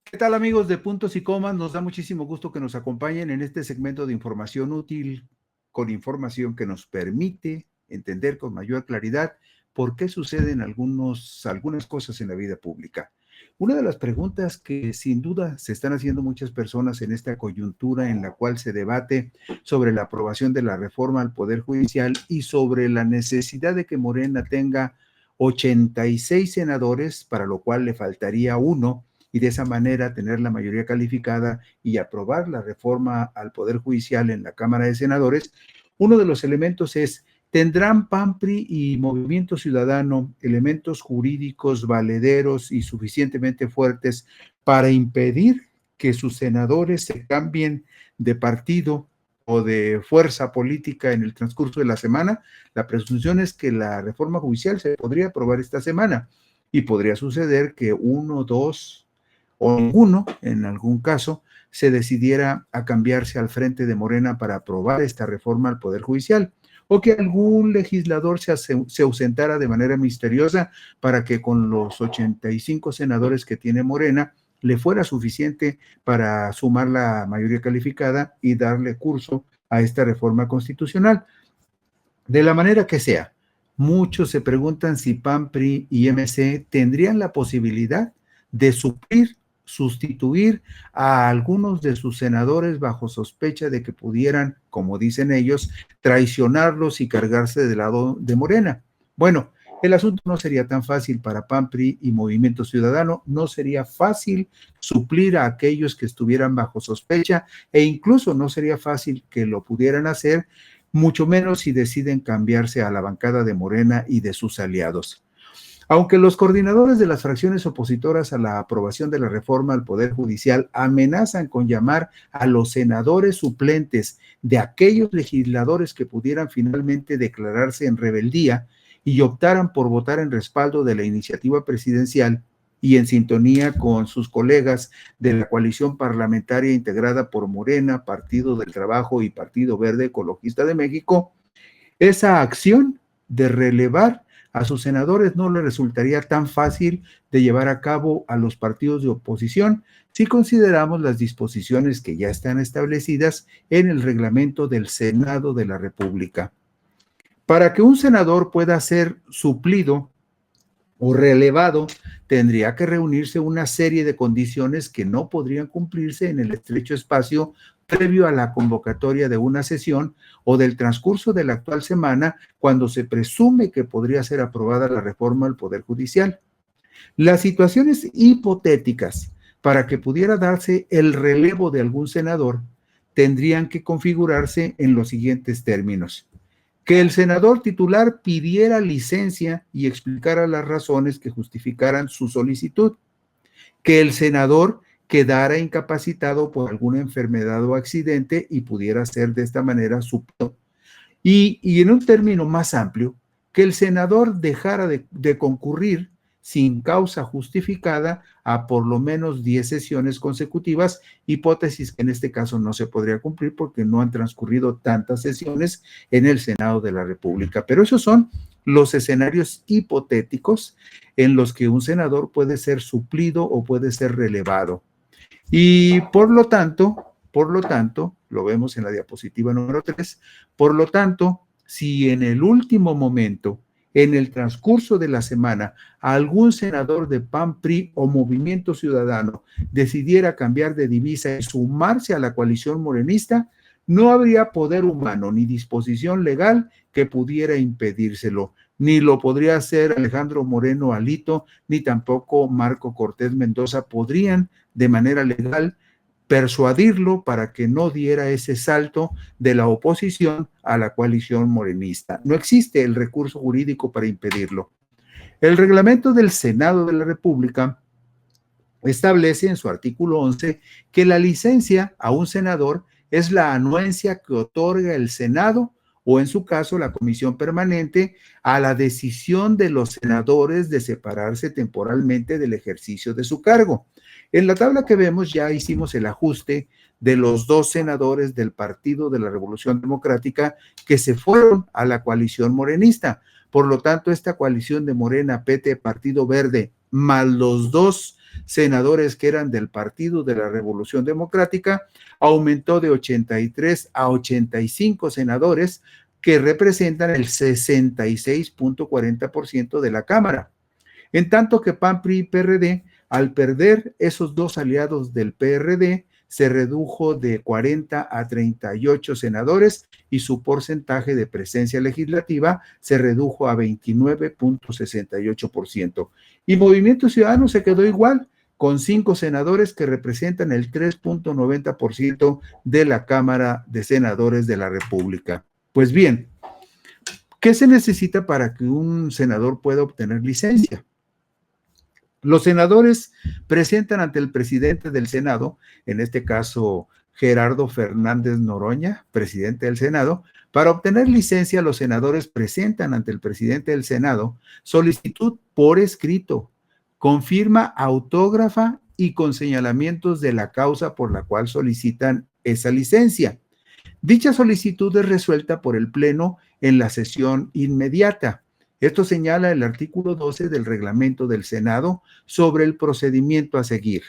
¿Qué tal, amigos de Puntos y Comas? Nos da muchísimo gusto que nos acompañen en este segmento de información útil, con información que nos permite entender con mayor claridad por qué suceden algunas cosas en la vida pública. Una de las preguntas que sin duda se están haciendo muchas personas en esta coyuntura en la cual se debate sobre la aprobación de la reforma al Poder Judicial y sobre la necesidad de que Morena tenga 86 senadores, para lo cual le faltaría uno, y de esa manera tener la mayoría calificada y aprobar la reforma al Poder Judicial en la Cámara de Senadores. Uno de los elementos es: ¿tendrán PAN, PRI y Movimiento Ciudadano elementos jurídicos valederos y suficientemente fuertes para impedir que sus senadores se cambien de partido o de fuerza política en el transcurso de la semana? La presunción es que la reforma judicial se podría aprobar esta semana y podría suceder que uno, dos o ninguno, en algún caso, se decidiera a cambiarse al frente de Morena para aprobar esta reforma al Poder Judicial, o que algún legislador se ausentara de manera misteriosa para que con los 85 senadores que tiene Morena le fuera suficiente para sumar la mayoría calificada y darle curso a esta reforma constitucional. De la manera que sea, muchos se preguntan si PAN, PRI y MC tendrían la posibilidad de suplir, sustituir a algunos de sus senadores bajo sospecha de que pudieran, como dicen ellos, traicionarlos y cargarse del lado de Morena. Bueno, el asunto no sería tan fácil para PAN, PRI y Movimiento Ciudadano. No sería fácil suplir a aquellos que estuvieran bajo sospecha, e incluso no sería fácil que lo pudieran hacer, mucho menos si deciden cambiarse a la bancada de Morena y de sus aliados. Aunque los coordinadores de las fracciones opositoras a la aprobación de la reforma al Poder Judicial amenazan con llamar a los senadores suplentes de aquellos legisladores que pudieran finalmente declararse en rebeldía y optaran por votar en respaldo de la iniciativa presidencial y en sintonía con sus colegas de la coalición parlamentaria integrada por Morena, Partido del Trabajo y Partido Verde Ecologista de México, esa acción de relevar a sus senadores no le resultaría tan fácil de llevar a cabo a los partidos de oposición si consideramos las disposiciones que ya están establecidas en el reglamento del Senado de la República. Para que un senador pueda ser suplido o relevado, tendría que reunirse una serie de condiciones que no podrían cumplirse en el estrecho espacio previo a la convocatoria de una sesión o del transcurso de la actual semana, cuando se presume que podría ser aprobada la reforma al Poder Judicial. Las situaciones hipotéticas para que pudiera darse el relevo de algún senador tendrían que configurarse en los siguientes términos: que el senador titular pidiera licencia y explicara las razones que justificaran su solicitud; que el senador quedara incapacitado por alguna enfermedad o accidente y pudiera ser de esta manera suplido; y en un término más amplio, que el senador dejara de concurrir sin causa justificada a por lo menos 10 sesiones consecutivas, hipótesis que en este caso no se podría cumplir porque no han transcurrido tantas sesiones en el Senado de la República. Pero esos son los escenarios hipotéticos en los que un senador puede ser suplido o puede ser relevado. Y lo vemos en la diapositiva número 3, por lo tanto, si en el último momento, en el transcurso de la semana, algún senador de PAN, PRI o Movimiento Ciudadano decidiera cambiar de divisa y sumarse a la coalición morenista, no habría poder humano ni disposición legal que pudiera impedírselo. Ni lo podría hacer Alejandro Moreno Alito, ni tampoco Marco Cortés Mendoza podrían de manera legal persuadirlo para que no diera ese salto de la oposición a la coalición morenista. No existe el recurso jurídico para impedirlo. El reglamento del Senado de la República establece en su artículo 11 que la licencia a un senador es la anuencia que otorga el Senado, o en su caso la Comisión Permanente, a la decisión de los senadores de separarse temporalmente del ejercicio de su cargo. En la tabla que vemos ya hicimos el ajuste de los 2 senadores del Partido de la Revolución Democrática que se fueron a la coalición morenista. Por lo tanto, esta coalición de Morena, PT, Partido Verde, más los 2 senadores que eran del Partido de la Revolución Democrática, aumentó de 83 a 85 senadores que representan el 66.40% de la Cámara. En tanto que PAN, PRI y PRD, al perder esos dos aliados del PRD, se redujo de 40 a 38 senadores y su porcentaje de presencia legislativa se redujo a 29.68%. Y Movimiento Ciudadano se quedó igual, con 5 senadores que representan el 3.90% de la Cámara de Senadores de la República. Pues bien, ¿qué se necesita para que un senador pueda obtener licencia? Los senadores presentan ante el presidente del Senado, en este caso Gerardo Fernández Noroña, presidente del Senado. Para obtener licencia, los senadores presentan ante el presidente del Senado solicitud por escrito, con firma autógrafa y con señalamientos de la causa por la cual solicitan esa licencia. Dicha solicitud es resuelta por el Pleno en la sesión inmediata. Esto señala el artículo 12 del reglamento del Senado sobre el procedimiento a seguir.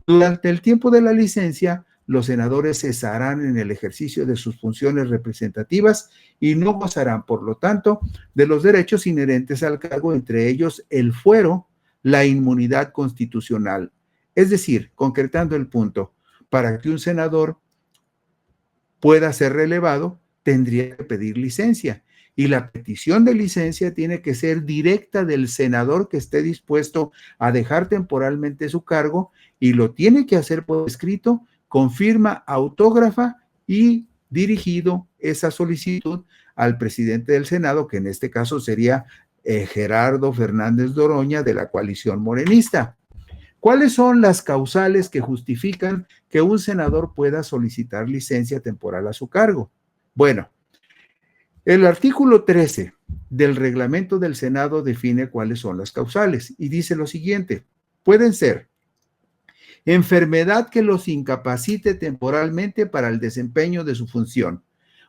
Durante el tiempo de la licencia, los senadores cesarán en el ejercicio de sus funciones representativas y no gozarán, por lo tanto, de los derechos inherentes al cargo, entre ellos el fuero, la inmunidad constitucional. Es decir, concretando el punto, para que un senador pueda ser relevado, tendría que pedir licencia. Y la petición de licencia tiene que ser directa del senador que esté dispuesto a dejar temporalmente su cargo y lo tiene que hacer por escrito, con firma autógrafa y dirigido esa solicitud al presidente del Senado, que en este caso sería Gerardo Fernández Noroña, de la coalición morenista. ¿Cuáles son las causales que justifican que un senador pueda solicitar licencia temporal a su cargo? Bueno, el artículo 13 del reglamento del Senado define cuáles son las causales y dice lo siguiente: pueden ser enfermedad que los incapacite temporalmente para el desempeño de su función.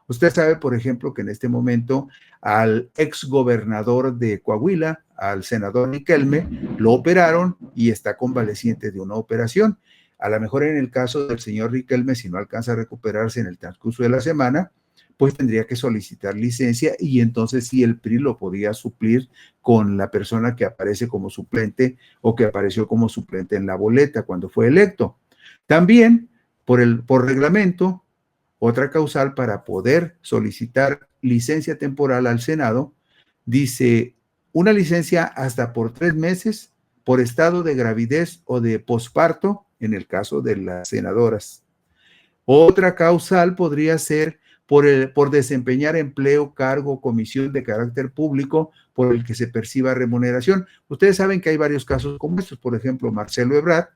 Usted sabe, por ejemplo, que en este momento al exgobernador de Coahuila, al senador Riquelme, lo operaron y está convaleciente de una operación. A lo mejor en el caso del señor Riquelme, si no alcanza a recuperarse en el transcurso de la semana, pues tendría que solicitar licencia y entonces sí el PRI lo podría suplir con la persona que aparece como suplente o que apareció como suplente en la boleta cuando fue electo. También, por reglamento, otra causal para poder solicitar licencia temporal al Senado, dice una licencia hasta por 3 meses por estado de gravidez o de posparto, en el caso de las senadoras. Otra causal podría ser por desempeñar empleo, cargo o comisión de carácter público por el que se perciba remuneración. Ustedes saben que hay varios casos como estos. Por ejemplo, Marcelo Ebrard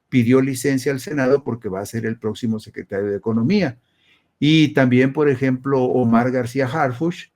pidió licencia al Senado porque va a ser el próximo secretario de Economía. Y también, por ejemplo, Omar García Harfuch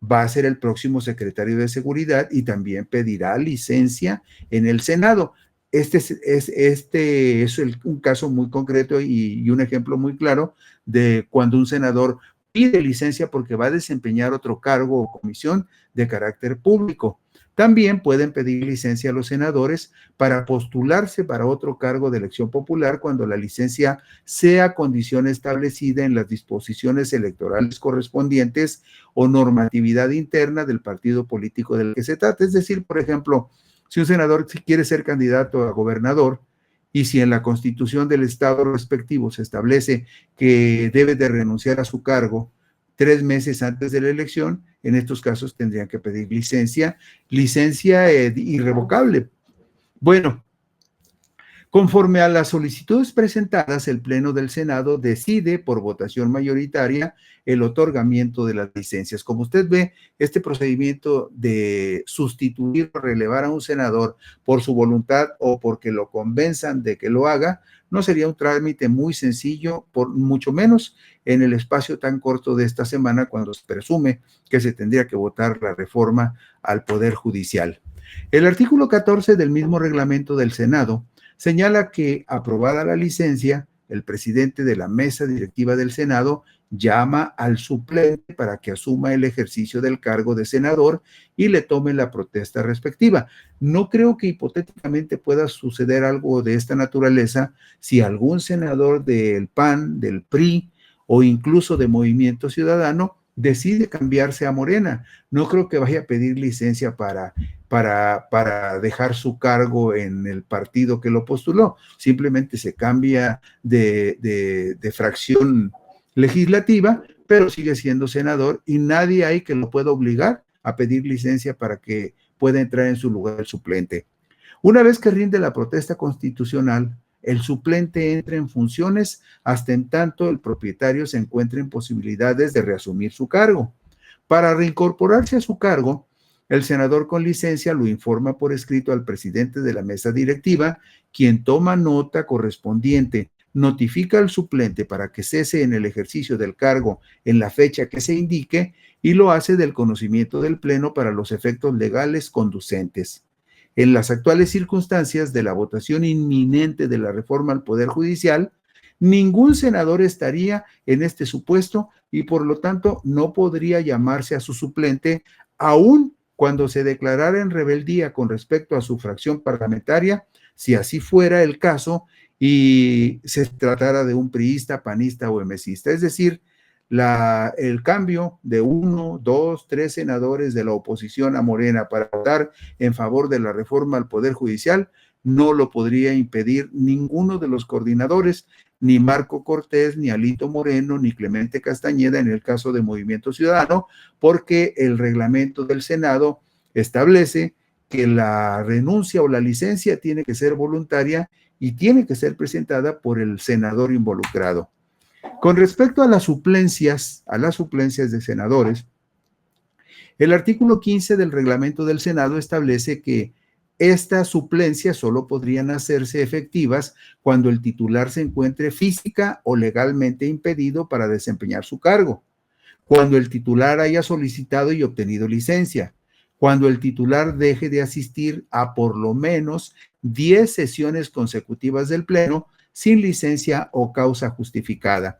va a ser el próximo secretario de Seguridad y también pedirá licencia en el Senado. Este es un caso muy concreto y un ejemplo muy claro de cuando un senador pide licencia porque va a desempeñar otro cargo o comisión de carácter público. También pueden pedir licencia a los senadores para postularse para otro cargo de elección popular cuando la licencia sea condición establecida en las disposiciones electorales correspondientes o normatividad interna del partido político del que se trata. Es decir, por ejemplo, si un senador quiere ser candidato a gobernador y si en la constitución del estado respectivo se establece que debe de renunciar a su cargo 3 meses antes de la elección, en estos casos tendrían que pedir licencia irrevocable. Bueno, conforme a las solicitudes presentadas, el Pleno del Senado decide por votación mayoritaria el otorgamiento de las licencias. Como usted ve, este procedimiento de sustituir o relevar a un senador por su voluntad o porque lo convenzan de que lo haga, no sería un trámite muy sencillo, por mucho menos en el espacio tan corto de esta semana cuando se presume que se tendría que votar la reforma al Poder Judicial. El artículo 14 del mismo reglamento del Senado señala que, aprobada la licencia, el presidente de la mesa directiva del Senado llama al suplente para que asuma el ejercicio del cargo de senador y le tome la protesta respectiva. No creo que hipotéticamente pueda suceder algo de esta naturaleza si algún senador del PAN, del PRI o incluso de Movimiento Ciudadano decide cambiarse a Morena. No creo que vaya a pedir licencia para dejar su cargo en el partido que lo postuló. Simplemente se cambia de fracción legislativa, pero sigue siendo senador y nadie hay que lo pueda obligar a pedir licencia para que pueda entrar en su lugar el suplente. Una vez que rinde la protesta constitucional, el suplente entra en funciones hasta en tanto el propietario se encuentre en posibilidades de reasumir su cargo. Para reincorporarse a su cargo, el senador con licencia lo informa por escrito al presidente de la mesa directiva, quien toma nota correspondiente, notifica al suplente para que cese en el ejercicio del cargo en la fecha que se indique y lo hace del conocimiento del Pleno para los efectos legales conducentes. En las actuales circunstancias de la votación inminente de la reforma al Poder Judicial, ningún senador estaría en este supuesto y por lo tanto no podría llamarse a su suplente aún cuando se declarara en rebeldía con respecto a su fracción parlamentaria, si así fuera el caso y se tratara de un priista, panista o emesista. Es decir, el cambio de 1, 2, 3 senadores de la oposición a Morena para votar en favor de la reforma al Poder Judicial no lo podría impedir ninguno de los coordinadores, ni Marco Cortés, ni Alito Moreno, ni Clemente Castañeda en el caso de Movimiento Ciudadano, porque el reglamento del Senado establece que la renuncia o la licencia tiene que ser voluntaria y tiene que ser presentada por el senador involucrado. Con respecto a las suplencias de senadores, el artículo 15 del reglamento del Senado establece que estas suplencias solo podrían hacerse efectivas cuando el titular se encuentre física o legalmente impedido para desempeñar su cargo, cuando el titular haya solicitado y obtenido licencia, cuando el titular deje de asistir a por lo menos 10 sesiones consecutivas del Pleno sin licencia o causa justificada.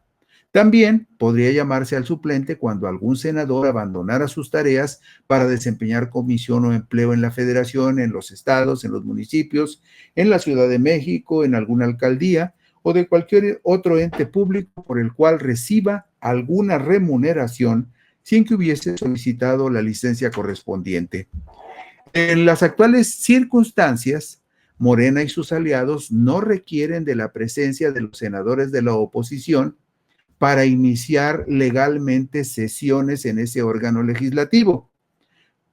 También podría llamarse al suplente cuando algún senador abandonara sus tareas para desempeñar comisión o empleo en la federación, en los estados, en los municipios, en la Ciudad de México, en alguna alcaldía o de cualquier otro ente público por el cual reciba alguna remuneración sin que hubiese solicitado la licencia correspondiente. En las actuales circunstancias, Morena y sus aliados no requieren de la presencia de los senadores de la oposición para iniciar legalmente sesiones en ese órgano legislativo.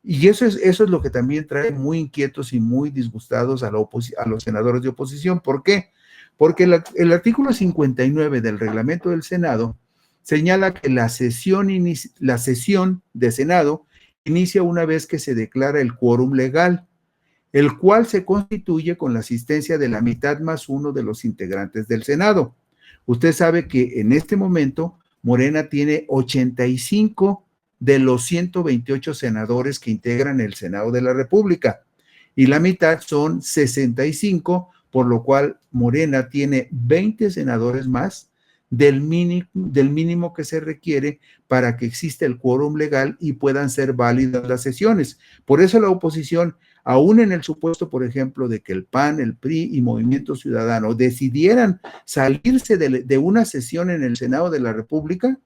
Y eso es lo que también trae muy inquietos y muy disgustados a los senadores de oposición. ¿Por qué? Porque el artículo 59 del reglamento del Senado señala que la sesión de Senado inicia una vez que se declara el quórum legal, el cual se constituye con la asistencia de la mitad más uno de los integrantes del Senado. Usted sabe que en este momento Morena tiene 85 de los 128 senadores que integran el Senado de la República y la mitad son 65, por lo cual Morena tiene 20 senadores más del mínimo que se requiere para que exista el quórum legal y puedan ser válidas las sesiones. Por eso la oposición, aún en el supuesto, por ejemplo, de que el PAN, el PRI y Movimiento Ciudadano decidieran salirse de una sesión en el Senado de la República,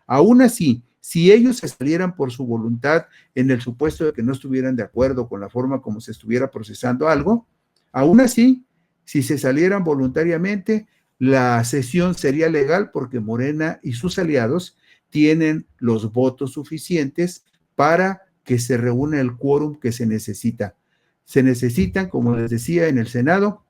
aún así, si ellos se salieran por su voluntad en el supuesto de que no estuvieran de acuerdo con la forma como se estuviera procesando algo, aún así, si se salieran voluntariamente, la sesión sería legal porque Morena y sus aliados tienen los votos suficientes para que se reúna el quórum que se necesita. Se necesitan, como les decía, en el Senado,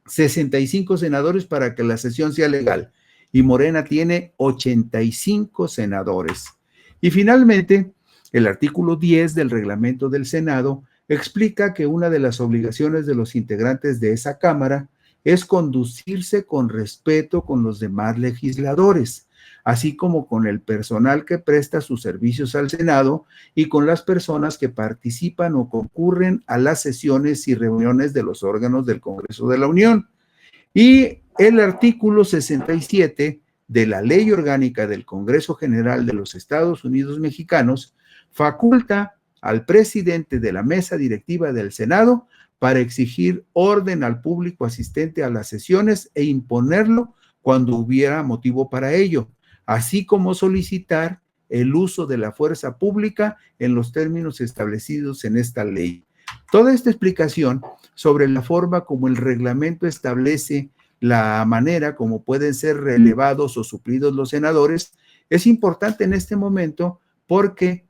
65 senadores para que la sesión sea legal y Morena tiene 85 senadores. Y finalmente, el artículo 10 del reglamento del Senado explica que una de las obligaciones de los integrantes de esa Cámara es conducirse con respeto con los demás legisladores, así como con el personal que presta sus servicios al Senado y con las personas que participan o concurren a las sesiones y reuniones de los órganos del Congreso de la Unión. Y el artículo 67 de la Ley Orgánica del Congreso General de los Estados Unidos Mexicanos, faculta al presidente de la mesa directiva del Senado para exigir orden al público asistente a las sesiones e imponerlo cuando hubiera motivo para ello, así como solicitar el uso de la fuerza pública en los términos establecidos en esta ley. Toda esta explicación sobre la forma como el reglamento establece la manera como pueden ser relevados o suplidos los senadores es importante en este momento porque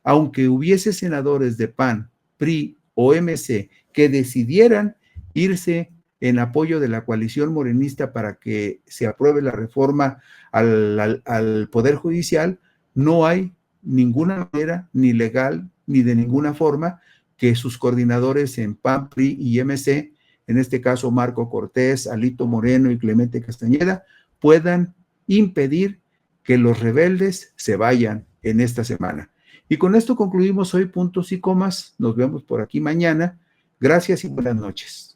aunque hubiese senadores de PAN, PRI o MC que decidieran irse en apoyo de la coalición morenista para que se apruebe la reforma al Poder Judicial, no hay ninguna manera, ni legal, ni de ninguna forma, que sus coordinadores en PAN, PRI y MC, en este caso Marco Cortés, Alito Moreno y Clemente Castañeda, puedan impedir que los rebeldes se vayan en esta semana. Y con esto concluimos hoy puntos y comas. Nos vemos por aquí mañana. Gracias y buenas noches.